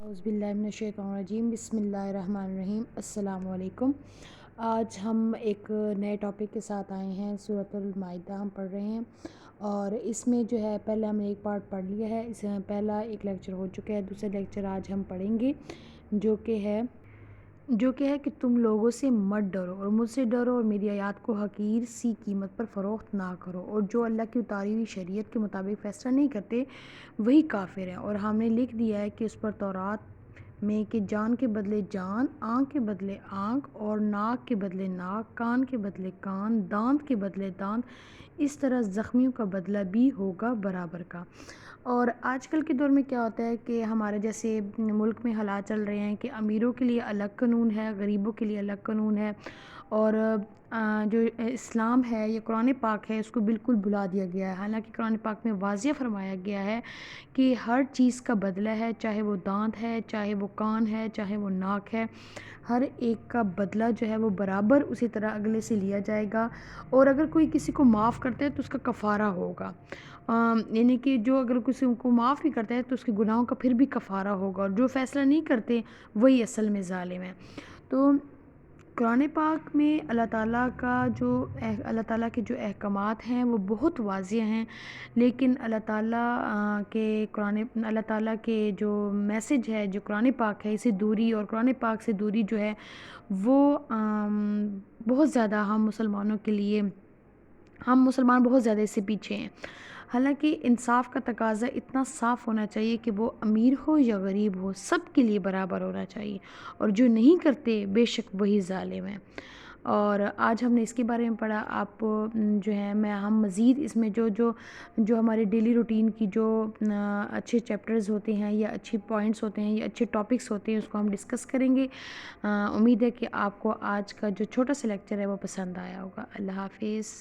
اعوذ باللہ من الشیطان الرجیم، بسم اللہ الرحمن الرحیم۔ السلام علیکم۔ آج ہم ایک نئے ٹاپک کے ساتھ آئے ہیں۔ سورۃ المائدہ ہم پڑھ رہے ہیں اور اس میں جو ہے پہلے ہم نے ایک پارٹ پڑھ لیا ہے، اس میں پہلا ایک لیکچر ہو چکا ہے، دوسرا لیکچر آج ہم پڑھیں گے جو کہ ہے کہ تم لوگوں سے مت ڈرو اور مجھ سے ڈرو اور میری آیات کو حقیر سی قیمت پر فروخت نہ کرو، اور جو اللہ کی اتاری ہوئی شریعت کے مطابق فیصلہ نہیں کرتے وہی کافر ہیں۔ اور ہم نے لکھ دیا ہے کہ اس پر تورات میں کہ جان کے بدلے جان، آنکھ کے بدلے آنکھ، اور ناک کے بدلے ناک، کان کے بدلے کان، دانت کے بدلے دانت، اس طرح زخمیوں کا بدلہ بھی ہوگا برابر کا۔ اور آج کل کے دور میں کیا ہوتا ہے کہ ہمارے جیسے ملک میں حالات چل رہے ہیں کہ امیروں کے لیے الگ قانون ہے، غریبوں کے لیے الگ قانون ہے، اور جو اسلام ہے یا قرآن پاک ہے اس کو بالکل بھلا دیا گیا ہے۔ حالانکہ قرآن پاک میں واضح فرمایا گیا ہے کہ ہر چیز کا بدلہ ہے، چاہے وہ دانت ہے، چاہے وہ کان ہے، چاہے وہ ناک ہے، ہر ایک کا بدلہ جو ہے وہ برابر اسی طرح اگلے سے لیا جائے گا۔ اور اگر کوئی کسی کو معاف کرتا ہے تو اس کا کفارہ ہوگا، یعنی کہ جو اگر کسی کو معاف بھی کرتا ہے تو اس کے گناہوں کا پھر بھی کفارہ ہوگا، اور جو فیصلہ نہیں کرتے وہی اصل میں ظالم ہے۔ تو قرآن پاک میں اللہ تعالیٰ کے جو احکامات ہیں وہ بہت واضح ہیں، لیکن اللہ تعالیٰ کے جو میسج ہے جو قرآن پاک ہے، اسے دوری اور قرآن پاک سے دوری جو ہے وہ بہت زیادہ ہم مسلمان بہت زیادہ اس سے پیچھے ہیں۔ حالانکہ انصاف کا تقاضا اتنا صاف ہونا چاہیے کہ وہ امیر ہو یا غریب ہو سب کے لیے برابر ہونا چاہیے، اور جو نہیں کرتے بے شک وہی ظالم ہے۔ اور آج ہم نے اس کے بارے میں پڑھا۔ آپ جو ہے ہم مزید اس میں جو ہمارے ڈیلی روٹین کی جو اچھے چیپٹرز ہوتے ہیں یا اچھے پوائنٹس ہوتے ہیں یا اچھے ٹاپکس ہوتے ہیں اس کو ہم ڈسکس کریں گے۔ امید ہے کہ آپ کو آج کا جو چھوٹا سا لیکچر ہے وہ پسند آیا ہوگا۔ اللہ حافظ۔